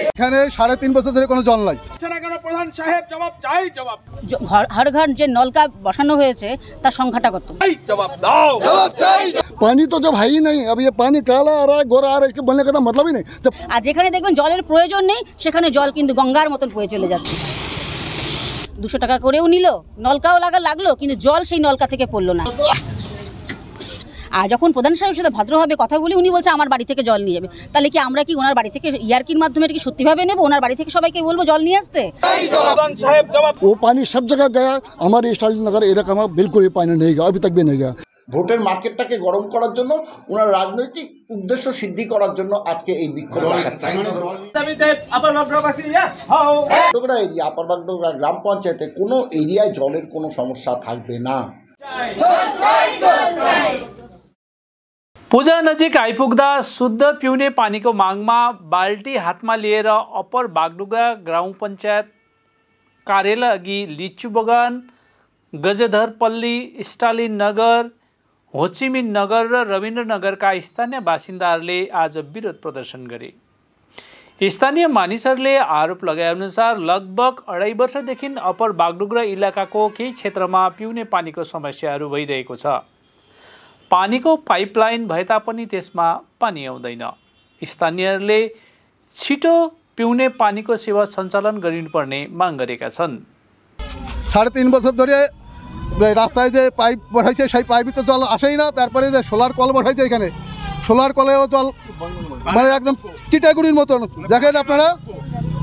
এখানে 3.5 বছর ধরে কোনো জল নাই। প্রধান সাহেব জবাব চাই, জবাব। हर घर जो नलका बसानो হয়েছে তার সংখ্যাটা কত? जवाब दाओ, जवाब चाहिए। पानी तो जब है ही नहीं, अब ये पानी काला आ रहा है, गोरा आ रहा है, इसके बनने का तो मतलब ही नहीं। जब আর যেখানে দেখবেন জলের প্রয়োজন নেই সেখানে জল কিন্তু গঙ্গার মতন বয়ে চলে যাচ্ছে। 200 টাকা করেও নিল, নলকাও লাগলো, কিন্তু জল সেই নলকা থেকে পড়লো না। আর যখন প্রধান সাহেবের সাথে ভদ্রভাবে কথা বলি উনি বলছে আমার বাড়ি থেকে জল নিয়ে যাবে। তাহলে কি আমরা কি ওনার বাড়ি থেকে ইয়ারকির মাধ্যমে কি সত্যিভাবে নেব? ওনার বাড়ি থেকে সবাইকে বলবো জল নিয়ে আসতে? वो पानी सब जगह गया, हमारे स्टालिन नगर इलाका में बिल्कुल ये पानी नहीं गया, अभी तक भी नहीं गया। ভোটের মার্কেটটাকে গরম করার জন্য ওনার রাজনৈতিক উদ্দেশ্য সিদ্ধি করার জন্য আজকে এই বিক্ষোভ দেখাচ্ছে। বাগডোগরা এরিয়া, আপার বাগডোগরা গ্রাম পঞ্চায়েতে কোনো এরিয়ায় জলের কোনো সমস্যা থাকবে না। पूजा नजिक आइपुग्दा शुद्ध पिउने पानीको मागमा बाल्टी हातमा लिएर अप्पर बागडोगरा गाउँ पञ्चायत कार्यालय अघि लिचु बगान, गजधरपल्ली, स्टालिन नगर, होचिमिन नगर र रविन्द्रनगरका स्थानीय बासिन्दाहरूले आज विरोध प्रदर्शन गरे। स्थानीय मानिसहरूले आरोप लगाएअनुसार लगभग 2.5 वर्षदेखि अप्पर बागडोगरा इलाकाको केही क्षेत्रमा पिउने पानीको समस्याहरू भइरहेको छ। पानीको पाइपलाइन भए तापनि त्यसमा पानी आउँदैन। स्थानीयहरूले छिटो पिउने पानीको सेवा सञ्चालन गरिनुपर्ने माग गरेका छन्। 3.5 বছর ধরে রাস্তায় যে পাইপ বসাইছে সেই পাইপে তো জল আসেই না। তারপরে যে সোলার কল বসাইছে, এখানে সোলার কলেও জল মানে একদম চিটাগুড়ির মতন দেখেন আপনারা।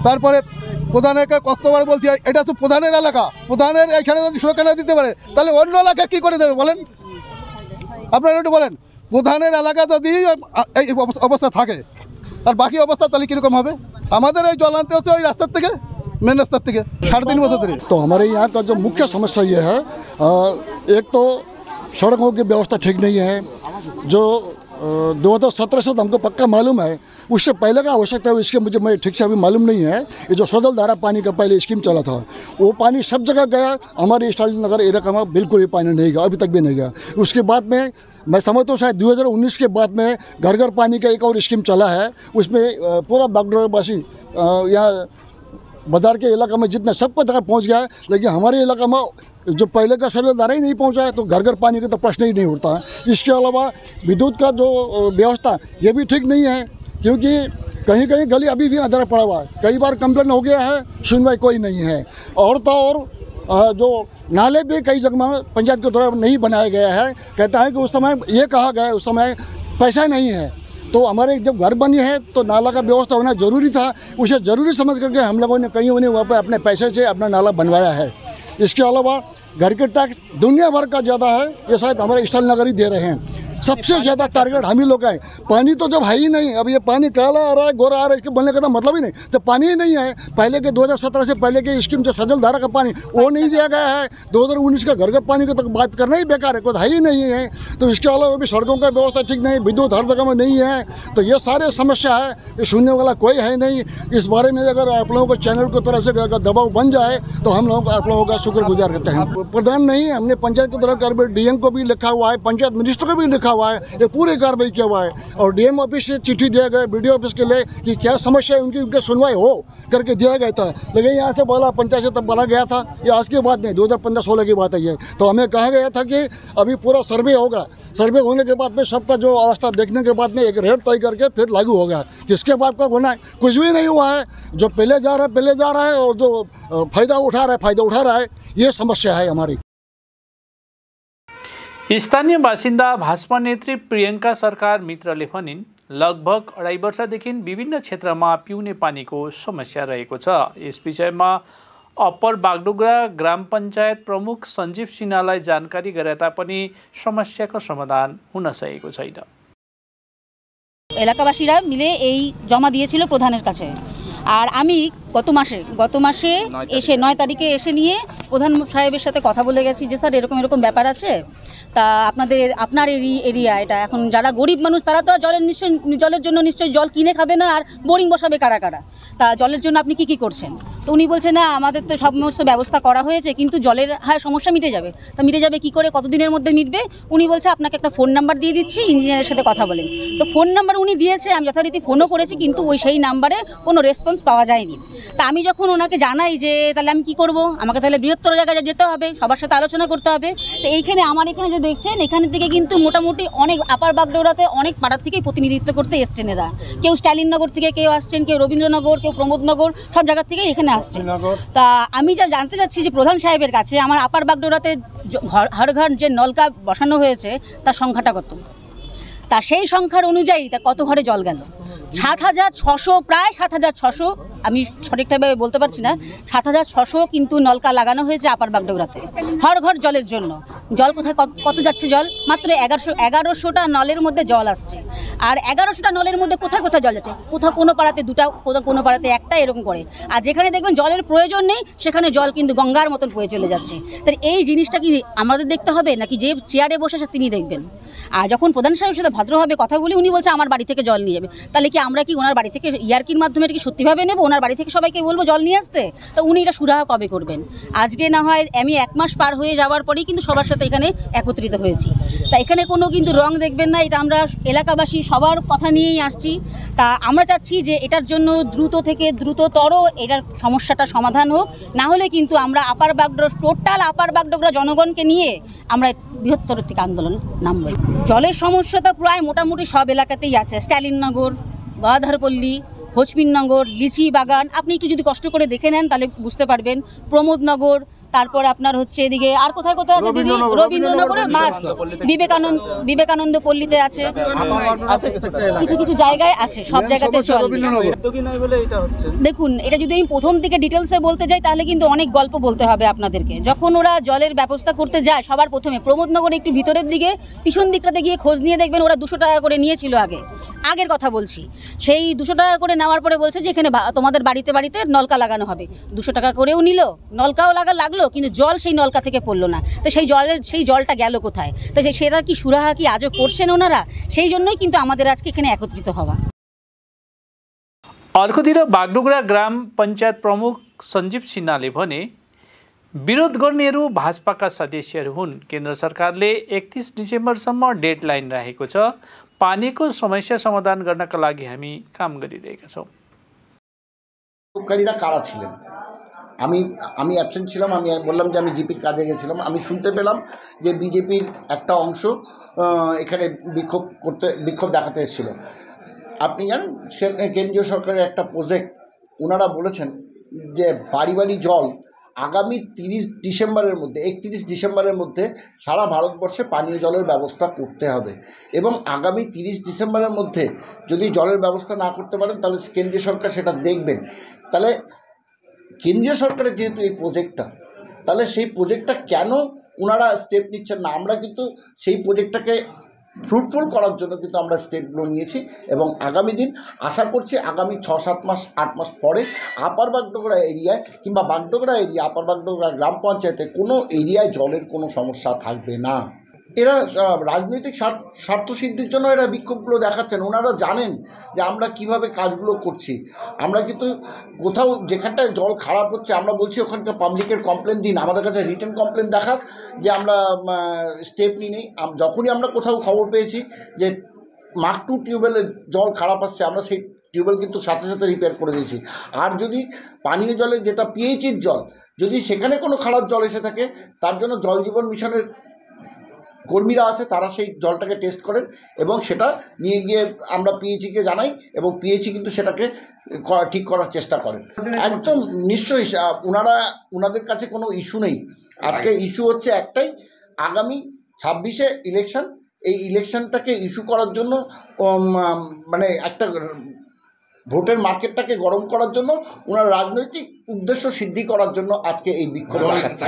তারপরে প্রধানকে কতবার বলছি এটা তো প্রধানের এলাকা, প্রধানের এখানে যদি সুরক্ষা না দিতে পারে তাহলে অন্য এলাকা কী করে দেবে বলেন? আপনারা একটু বলেন, প্রধানের এলাকা যদি এই অবস্থা থাকে আর বাকি অবস্থা তাহলে কীরকম হবে? আমাদের এই জল আনতে হচ্ছে ওই রাস্তার থেকে, मेन रास्ता 3.5 বছর ধরে। तो हमारे यहाँ का जो मुख्य समस्या ये है, एक तो सड़कों की व्यवस्था ठीक नहीं है। जो 2017 से तो हमको पक्का मालूम है, उससे पहले का आवश्यकता है इसके मुझे मैं ठीक से अभी मालूम नहीं है। ये जो सजल धारा पानी का पहले स्कीम चला था वो पानी सब जगह गया, हमारे स्टालिन नगर इलाका में बिल्कुल ये पानी नहीं गया, अभी तक भी नहीं गया। उसके बाद में मैं समझता हूँ शायद 2019 के बाद में घर घर पानी का एक और स्कीम चला है, उसमें पूरा बागडोगरावासी यहाँ बाजार के इलाका में जितना सबको जगह पहुँच गया है, लेकिन हमारे इलाका में जो पहले का सजल धारा ही नहीं पहुँचा है, तो घर घर पानी का तो प्रश्न ही नहीं उठता है। इसके अलावा विद्युत का जो व्यवस्था ये भी ठीक नहीं है, क्योंकि कहीं कहीं गली अभी भी अंधेरा पड़ा हुआ है। कई बार कंप्लेन हो गया है, सुनवाई कोई नहीं है। और तो और जो नाले भी कई जगह पंचायत के द्वारा नहीं बनाया गया है, कहता है कि उस समय ये कहा गया उस समय पैसा नहीं है। तो हमारे जब घर बनी है तो नाला का व्यवस्था होना जरूरी था, उसे ज़रूरी समझ करके हम लोगों ने कहीं उन्हें वहाँ पर अपने पैसे से अपना नाला बनवाया है। इसके अलावा घर के टैक्स दुनिया भर का ज़्यादा है, ये शायद हमारे स्टालिन नगर ही दे रहे हैं। सबसे ज़्यादा टारगेट हम ही लोग हैं। पानी तो जब है ही नहीं, अब ये पानी काला आ रहा है, गोरा आ रहा है, इसके बनने का तो मतलब ही नहीं। जब पानी ही नहीं है, पहले के 2017 से पहले के स्कीम जो सजल धारा का पानी वो नहीं दिया गया है, 2019 का घर घर पानी की तक बात करना ही बेकार है, कोई है ही नहीं है। तो इसके अलावा भी सड़कों का व्यवस्था ठीक नहीं, विद्युत हर जगह में नहीं है। तो ये सारे समस्या है, ये सुनने वाला कोई है नहीं। इस बारे में अगर आप लोगों को चैनल को तरह से अगर दबाव बन जाए तो हम लोग आप लोगों का शुक्रगुजार करते हैं। प्रधान नहीं, हमने पंचायत के द्वारा कार्रवाई डीएम को भी लिखा हुआ है, पंचायत मिनिस्टर को भी लिखा हुआ है, ये पूरे कार्रवाई किया हुआ है। और डीएम ऑफिस से चिट्ठी दिया गया, बीडीओ ऑफिस के लिए कि क्या समस्या है उनकी सुनवाई हो करके दिया गया था, लेकिन यहाँ से बोला पंचायत से तब बोला गया था, ये आज की बात नहीं, 2015-16 की बात है ये। तो हमें कहा गया था कि अभी पूरा सर्वे होगा, सर्वे होने के बाद में सबका जो अवस्था देखने के बाद में एक रेट तय करके फिर लागू होगा। किसके बाद का होना है, कुछ भी नहीं हुआ है। जो पहले जा रहा है और जो फायदा उठा रहा है, ये समस्या है हमारी। स्थानीय बासिन्दा भाजपा नेत्री प्रियङ्का सरकार मित्रले भनिन् लगभग 2.5 वर्षदेखि विभिन्न क्षेत्रमा पिउने पानीको समस्या रहेको छ। यस विषयमा अप्पर बागडोगरा ग्राम पञ्चायत प्रमुख सञ्जीव सिन्हालाई जानकारी गरे तापनि समस्याको समाधान हुन सकेको छैन। এলাকাবাসীরা মিলে এই জমা দিয়েছিল প্রধানের কাছে, আর আমি গত মাসে এসে 9 তারিখে এসে নিয়ে প্রধান সাহেবের সাথে কথা বলে গেছি যে স্যার এরকম ব্যাপার আছে, তা আপনার এরিয়া এটা এখন যারা গরিব মানুষ তারা তো জলের জন্য নিশ্চয়ই জল কিনে খাবে না, আর বোরিং বসাবে কারা, তা জলের জন্য আপনি কি করছেন? তো উনি বলছে না আমাদের তো সমস্ত ব্যবস্থা করা হয়েছে, কিন্তু জলের সমস্যা মিটে যাবে। তা মিটে যাবে কি করে, কতদিনের মধ্যে মিটবে? উনি বলছে আপনাকে একটা ফোন নাম্বার দিয়ে দিচ্ছি, ইঞ্জিনিয়ারের সাথে কথা বলেন। তো ফোন নাম্বার উনি দিয়েছে, আমি যথারীতি ফোনও করেছি, কিন্তু সেই নাম্বারে কোনো রেসপন্স পাওয়া যায়নি। তা আমি যখন ওনাকে জানাই যে তাহলে আমি কি করব, আমাকে তাহলে বৃহত্তর জায়গায় যেতে হবে, সবার সাথে আলোচনা করতে হবে। তো আমার এখানে যে দেখছেন, এখান থেকে কিন্তু মোটামুটি অনেক আপার বাগডোগরাতে অনেক পাড়ার থেকেই প্রতিনিধিত্ব করতে এসছেন এরা। কেউ স্টালিননগর থেকে কেউ আসছেন, কেউ রবীন্দ্রনগর, কেউ প্রমোদনগর, সব জায়গা থেকেই এখানে আসছেন। তা আমি যা জানতে চাচ্ছি যে প্রধান সাহেবের কাছে আমার আপার বাগডোগরাতে ঘর যে নলকা বসানো হয়েছে তার সংখ্যাটা কত, তা সেই সংখ্যার অনুযায়ী তা কত ঘরে জল গেল? 7,600, প্রায় 7,600, আমি সঠিকভাবে বলতে পারছি না, 7,600 কিন্তু নলকা লাগানো হয়েছে আপার বাগডোগরাতে ঘর জলের জন্য। জল কোথায় কত যাচ্ছে? জল মাত্র 1100টা নলের মধ্যে জল আসছে। আর 1100টা নলের মধ্যে কোথায় জল যাচ্ছে? কোথাও কোনো পাড়াতে 2টা, কোনো পাড়াতে 1টা, এরকম করে। আর যেখানে দেখবেন জলের প্রয়োজন নেই সেখানে জল কিন্তু গঙ্গার মতন বয়ে চলে যাচ্ছে। তাই এই জিনিসটা কি আমাদের দেখতে হবে, নাকি যে চেয়ারে বসে তিনি দেখবেন? আর যখন প্রধান সাহেবের সাথে ভদ্রভাবে কথা বলি, উনি বলছে আমার বাড়ি থেকে জল নিয়ে যাবে। তাহলে কি আমরা কি ওনার বাড়ি থেকে ইয়ার্কির মাধ্যমে কি সত্যিভাবে নেব? ওনার বাড়ি থেকে সবাইকে বলবো জল নিয়ে আসতে? তো উনি এটা সুরাহা কবে করবেন? আজকে না হয় আমি 1 মাস পার হয়ে যাওয়ার পরেই কিন্তু সবার সাথে এখানে একত্রিত হয়েছি। তা এখানে কোনো কিন্তু রং দেখবেন না, এটা আমরা এলাকাবাসী সবার কথা নিয়েই আসছি। তা আমরা চাচ্ছি যে এটার জন্য দ্রুত থেকে দ্রুততর এটার সমস্যাটা সমাধান হোক, না হলে কিন্তু আমরা টোটাল আপার বাগডোগরা জনগণকে নিয়ে আমরা বৃহত্তর থেকে আন্দোলন নামব। জলের সমস্যা তো প্রায় মোটামুটি সব এলাকাতেই আছে। স্টালিননগর, গদাধরপল্লী, হোচমিননগর, লিচি বাগান, আপনি একটু যদি কষ্ট করে দেখে নেন তাহলে বুঝতে পারবেন। প্রমোদনগর, তারপর আপনার হচ্ছে এদিকে আর কোথায় আছে দিদি? রবীন্দ্রনগরে মাস্ট, বিবেকানন্দ পল্লীতে আছে, কিছু জায়গায় আছে, সব জায়গাতে জল। দেখুন, এটা যদি আমি প্রথম থেকে ডিটেলসে বলতে যাই তাহলে কিন্তু অনেক গল্প বলতে হবে আপনাদেরকে। যখন ওরা জলের ব্যবস্থা করতে যায় সবার প্রথমে প্রমোদনগরে একটু ভিতরের দিকে পিছন দিকটাতে গিয়ে খোঁজ নিয়ে দেখবেন ওরা 200 টাকা করে নিয়েছিল আগের কথা বলছি। সেই 200 টাকা করে নেওয়ার পরে বলছে যে এখানে তোমাদের বাড়িতে নলকা লাগানো হবে। 200 টাকা করেও নিল, নলকাও লাগলো, কিন্তু জল সেই নলকা থেকে পড়লো না। তো সেই জলটা গেল কোথায়? তো সেটার কি সুরাহা কি আজও করছেন ওনারা? সেই জন্যই কিন্তু আমাদের আজকে এখানে একত্রিত হওয়া। अर्कोतिर बागडोगरा ग्राम पञ्चायत प्रमुख सञ्जीव सिन्हाले भने विरोध गर्नेहरू भाजपाका सदस्यहरू हुन्। केन्द्र सरकारले 31 डिसेम्बरसम्म डेडलाइन राखेको छ। पानीको समस्या समाधान गर्नका लागि हामी काम गरिरहेका छौँ। বিক্ষোভকারীরা কারা ছিলেন? আমি অ্যাবসেন্ট ছিলাম। আমি বললাম যে আমি জিপির কাজে গেছিলাম। আমি শুনতে পেলাম যে বিজেপির একটা অংশ এখানে বিক্ষোভ দেখাতে এসেছিল। আপনি জানেন কেন্দ্রীয় সরকারের একটা প্রজেক্ট, ওনারা বলেছেন যে বাড়ি বাড়ি জল আগামী 31 ডিসেম্বরের মধ্যে সারা ভারতবর্ষে পানীয় জলের ব্যবস্থা করতে হবে। এবং আগামী 30 ডিসেম্বরের মধ্যে যদি জলের ব্যবস্থা না করতে পারেন তাহলে কেন্দ্রীয় সরকার সেটা দেখবেন। তাহলে কেন্দ্রীয় সরকারের যেহেতু এই প্রজেক্টটা, তাহলে সেই প্রজেক্টটা কেন ওনারা স্টেপ নিচ্ছেন না? আমরা কিন্তু সেই প্রজেক্টটাকে ফ্রুটফুল করার জন্য কিন্তু আমরা স্টেপগুলো নিয়েছি এবং আগামী দিন আশা করছি আগামী 6-7 মাস 8 মাস পরে আপার বাগডোগরা এরিয়ায় কিংবা বাগডোগরা এরিয়া আপার বাগডোগরা গ্রাম পঞ্চায়েতে কোনো এরিয়ায় জলের কোনো সমস্যা থাকবে না। এরা রাজনৈতিক স্বার্থসিদ্ধির জন্য এরা বিক্ষোভগুলো দেখাচ্ছেন। ওনারা জানেন যে আমরা কিভাবে কাজগুলো করছি। আমরা কিন্তু কোথাও যেখানটায় জল খারাপ হচ্ছে আমরা বলছি ওখানকার পাবলিকের কমপ্লেন দিন, আমাদের কাছে রিটেন কমপ্লেন দেখাক যে আমরা স্টেপ নিই নেই। যখনই আমরা কোথাও খবর পেয়েছি যে মার্ক 2 টিউবওয়েলের জল খারাপ আসছে, আমরা সেই টিউবওয়েল কিন্তু সাথে সাথে রিপেয়ার করে দিয়েছি। আর যদি পানীয় জলের যেটা পিএইচির জল, যদি সেখানে কোনো খারাপ জল এসে থাকে তার জন্য জল জীবন মিশনের কর্মীরা আছে, তারা সেই জলটাকে টেস্ট করেন এবং সেটা নিয়ে গিয়ে আমরা পিএইচিকে জানাই এবং পিএইচি কিন্তু সেটাকে ঠিক করার চেষ্টা করেন। একদম নিশ্চয়ই ওনাদের কাছে কোনো ইস্যু নেই। আজকে ইস্যু হচ্ছে একটাই, আগামী 26-এ ইলেকশন। এই ইলেকশনটাকে ইস্যু করার জন্য মানে একটা ভোটের মার্কেটটাকে গরম করার জন্য ওনার রাজনৈতিক উদ্দেশ্য সিদ্ধি করার জন্য আজকে এই বিক্ষোভ দেখাচ্ছে।